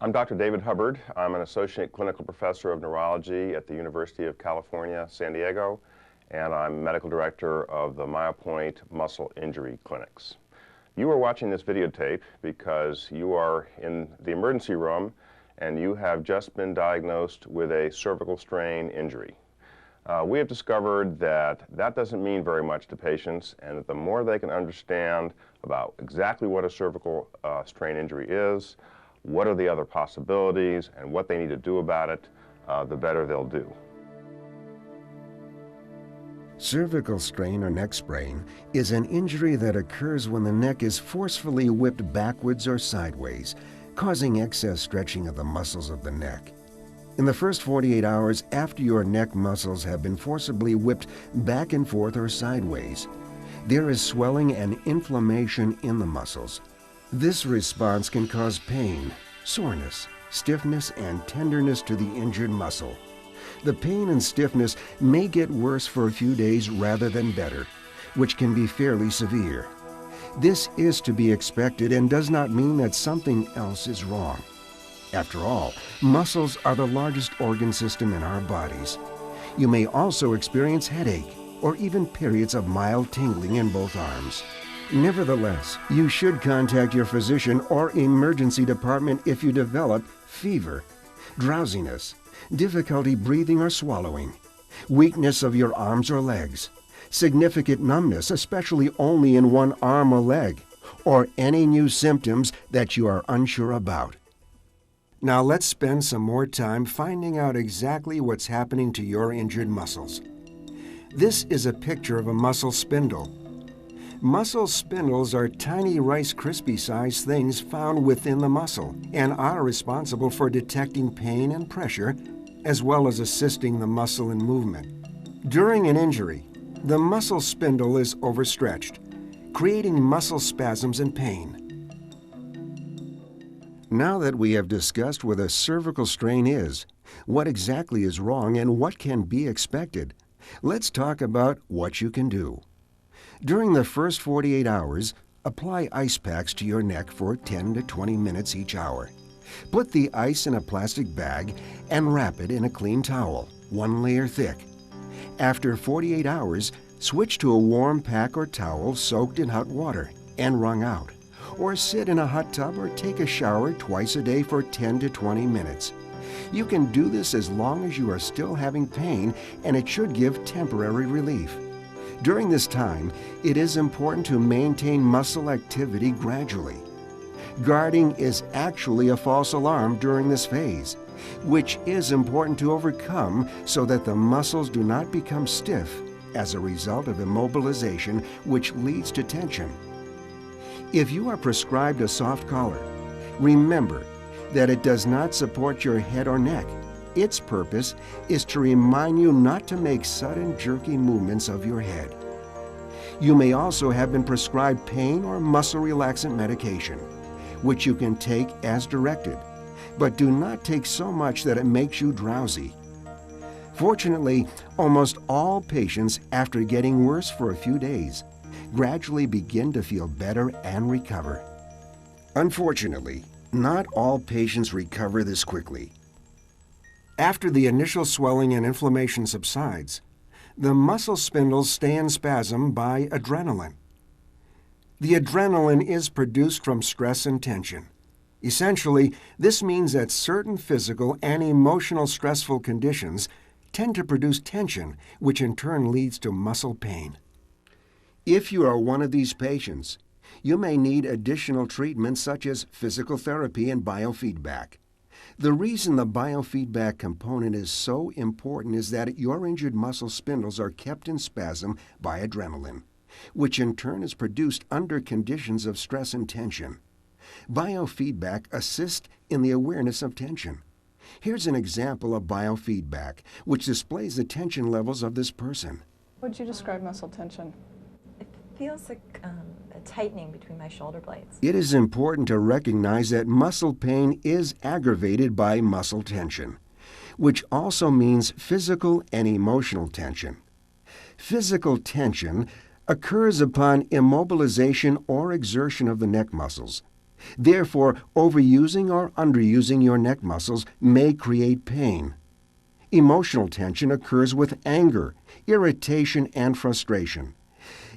I'm Dr. David Hubbard. I'm an associate clinical professor of neurology at the University of California, San Diego, and I'm medical director of the MyoPoint Muscle Injury Clinics. You are watching this videotape because you are in the emergency room and you have just been diagnosed with a cervical strain injury. We have discovered that that doesn't mean very much to patients, and that the more they can understand about exactly what a cervical strain injury is, what are the other possibilities, and what they need to do about it, the better they'll do. Cervical strain or neck sprain is an injury that occurs when the neck is forcefully whipped backwards or sideways, causing excess stretching of the muscles of the neck. In the first 48 hours after your neck muscles have been forcibly whipped back and forth or sideways, there is swelling and inflammation in the muscles. This response can cause pain, soreness, stiffness, and tenderness to the injured muscle. The pain and stiffness may get worse for a few days rather than better, which can be fairly severe. This is to be expected and does not mean that something else is wrong. After all, muscles are the largest organ system in our bodies. You may also experience headache or even periods of mild tingling in both arms. Nevertheless, you should contact your physician or emergency department if you develop fever, drowsiness, difficulty breathing or swallowing, weakness of your arms or legs, significant numbness, especially only in one arm or leg, or any new symptoms that you are unsure about. Now let's spend some more time finding out exactly what's happening to your injured muscles. This is a picture of a muscle spindle. Muscle spindles are tiny Rice Krispie-sized things found within the muscle and are responsible for detecting pain and pressure, as well as assisting the muscle in movement. During an injury, the muscle spindle is overstretched, creating muscle spasms and pain. Now that we have discussed what a cervical strain is, what exactly is wrong, and what can be expected, let's talk about what you can do. During the first 48 hours, apply ice packs to your neck for 10 to 20 minutes each hour. Put the ice in a plastic bag and wrap it in a clean towel, 1 layer thick. After 48 hours, switch to a warm pack or towel soaked in hot water and wrung out, or sit in a hot tub or take a shower twice a day for 10 to 20 minutes. You can do this as long as you are still having pain, and it should give temporary relief. During this time, it is important to maintain muscle activity gradually. Guarding is actually a false alarm during this phase, which is important to overcome so that the muscles do not become stiff as a result of immobilization, which leads to tension. If you are prescribed a soft collar, remember that it does not support your head or neck. Its purpose is to remind you not to make sudden jerky movements of your head. You may also have been prescribed pain or muscle relaxant medication, which you can take as directed, but do not take so much that it makes you drowsy. Fortunately, almost all patients, after getting worse for a few days, gradually begin to feel better and recover. Unfortunately, not all patients recover this quickly. After the initial swelling and inflammation subsides, the muscle spindles stay in spasm by adrenaline. The adrenaline is produced from stress and tension. Essentially, this means that certain physical and emotional stressful conditions tend to produce tension, which in turn leads to muscle pain. If you are one of these patients, you may need additional treatments such as physical therapy and biofeedback. The reason the biofeedback component is so important is that your injured muscle spindles are kept in spasm by adrenaline, which in turn is produced under conditions of stress and tension. Biofeedback assists in the awareness of tension. Here's an example of biofeedback, which displays the tension levels of this person. Would you describe muscle tension? It feels like a tightening between my shoulder blades. It is important to recognize that muscle pain is aggravated by muscle tension, which also means physical and emotional tension. Physical tension occurs upon immobilization or exertion of the neck muscles. Therefore, overusing or underusing your neck muscles may create pain. Emotional tension occurs with anger, irritation, and frustration.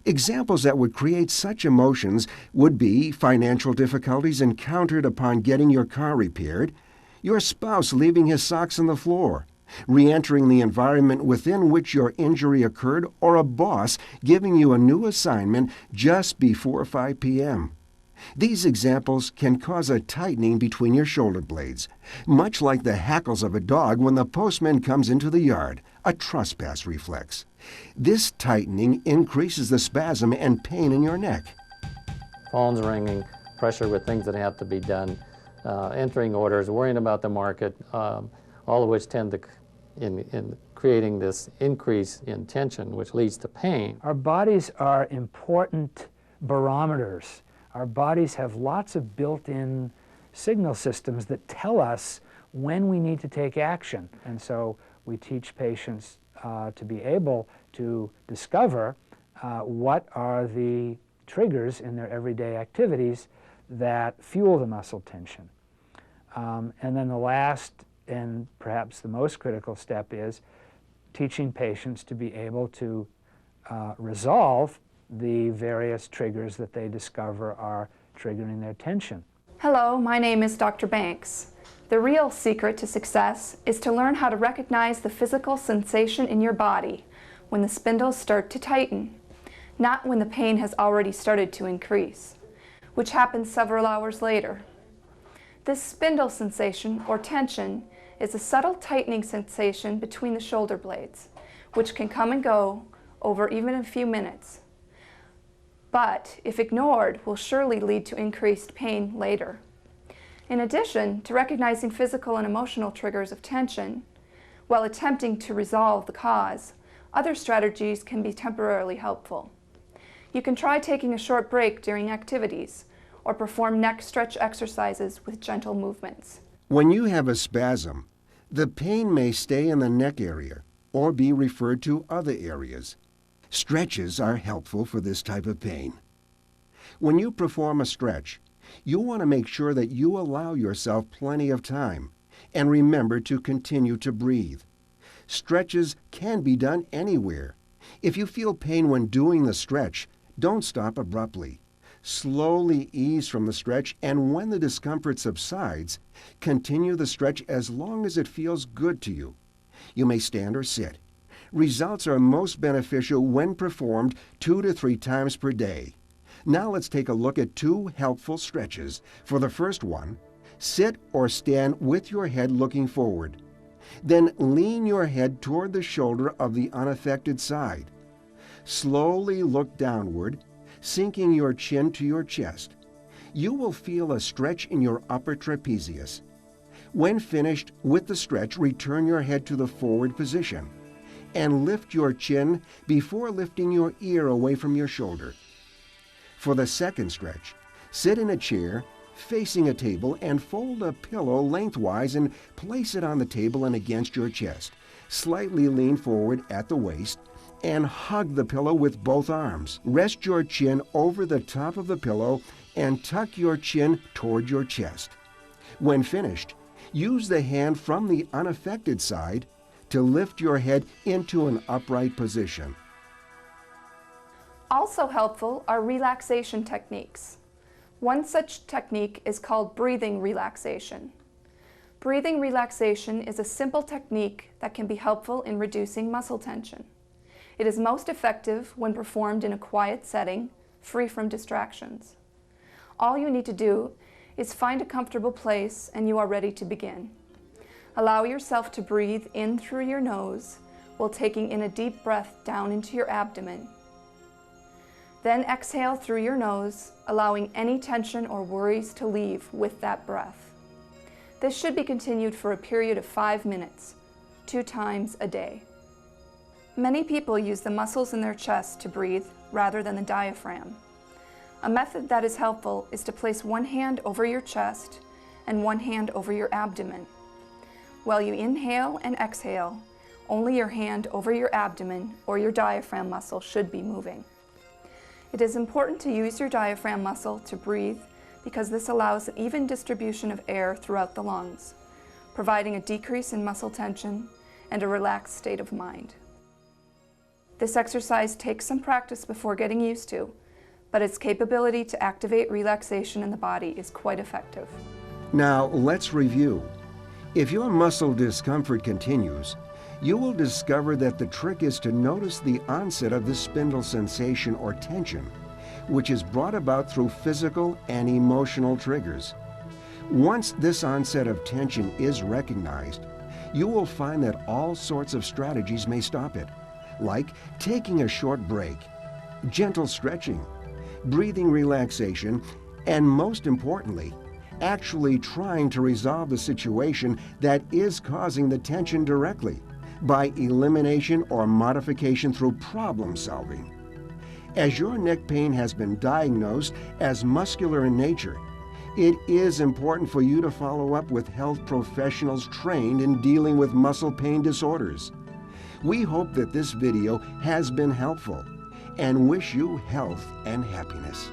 Examples that would create such emotions would be financial difficulties encountered upon getting your car repaired, your spouse leaving his socks on the floor, re-entering the environment within which your injury occurred, or a boss giving you a new assignment just before 5 p.m. These examples can cause a tightening between your shoulder blades, much like the hackles of a dog when the postman comes into the yard, a trespass reflex. This tightening increases the spasm and pain in your neck. Phones ringing, pressure with things that have to be done, entering orders, worrying about the market, all of which tend to, in creating this increase in tension, which leads to pain. Our bodies are important barometers. Our bodies have lots of built-in signal systems that tell us when we need to take action. And so we teach patients to be able to discover what are the triggers in their everyday activities that fuel the muscle tension. And then the last and perhaps the most critical step is teaching patients to be able to resolve the various triggers that they discover are triggering their tension. Hello, my name is Dr. Banks. The real secret to success is to learn how to recognize the physical sensation in your body when the spindles start to tighten, not when the pain has already started to increase, which happens several hours later. This spindle sensation, or tension, is a subtle tightening sensation between the shoulder blades, which can come and go over even a few minutes, but if ignored will surely lead to increased pain later. In addition to recognizing physical and emotional triggers of tension, while attempting to resolve the cause, other strategies can be temporarily helpful. You can try taking a short break during activities, or perform neck stretch exercises with gentle movements. When you have a spasm, the pain may stay in the neck area or be referred to other areas. Stretches are helpful for this type of pain. When you perform a stretch, you want to make sure that you allow yourself plenty of time and remember to continue to breathe. Stretches can be done anywhere. If you feel pain when doing the stretch, don't stop abruptly. Slowly ease from the stretch, and when the discomfort subsides, continue the stretch as long as it feels good to you. You may stand or sit. Results are most beneficial when performed 2 to 3 times per day. Now let's take a look at 2 helpful stretches. For the first one, sit or stand with your head looking forward. Then lean your head toward the shoulder of the unaffected side. Slowly look downward, sinking your chin to your chest. You will feel a stretch in your upper trapezius. When finished with the stretch, return your head to the forward position and lift your chin before lifting your ear away from your shoulder. For the second stretch, sit in a chair facing a table and fold a pillow lengthwise and place it on the table and against your chest. Slightly lean forward at the waist and hug the pillow with both arms. Rest your chin over the top of the pillow and tuck your chin toward your chest. When finished, use the hand from the unaffected side to lift your head into an upright position. Also helpful are relaxation techniques. One such technique is called breathing relaxation. Breathing relaxation is a simple technique that can be helpful in reducing muscle tension. It is most effective when performed in a quiet setting, free from distractions. All you need to do is find a comfortable place and you are ready to begin. Allow yourself to breathe in through your nose while taking in a deep breath down into your abdomen. Then exhale through your nose, allowing any tension or worries to leave with that breath. This should be continued for a period of 5 minutes, 2 times a day. Many people use the muscles in their chest to breathe rather than the diaphragm. A method that is helpful is to place one hand over your chest and one hand over your abdomen. While you inhale and exhale, only your hand over your abdomen or your diaphragm muscle should be moving. It is important to use your diaphragm muscle to breathe because this allows an even distribution of air throughout the lungs, providing a decrease in muscle tension and a relaxed state of mind. This exercise takes some practice before getting used to, but its capability to activate relaxation in the body is quite effective. Now let's review. If your muscle discomfort continues, you will discover that the trick is to notice the onset of the spindle sensation or tension, which is brought about through physical and emotional triggers. Once this onset of tension is recognized, you will find that all sorts of strategies may stop it, like taking a short break, gentle stretching, breathing relaxation, and most importantly, actually trying to resolve the situation that is causing the tension directly by elimination or modification through problem solving. As your neck pain has been diagnosed as muscular in nature, it is important for you to follow up with health professionals trained in dealing with muscle pain disorders. We hope that this video has been helpful and wish you health and happiness.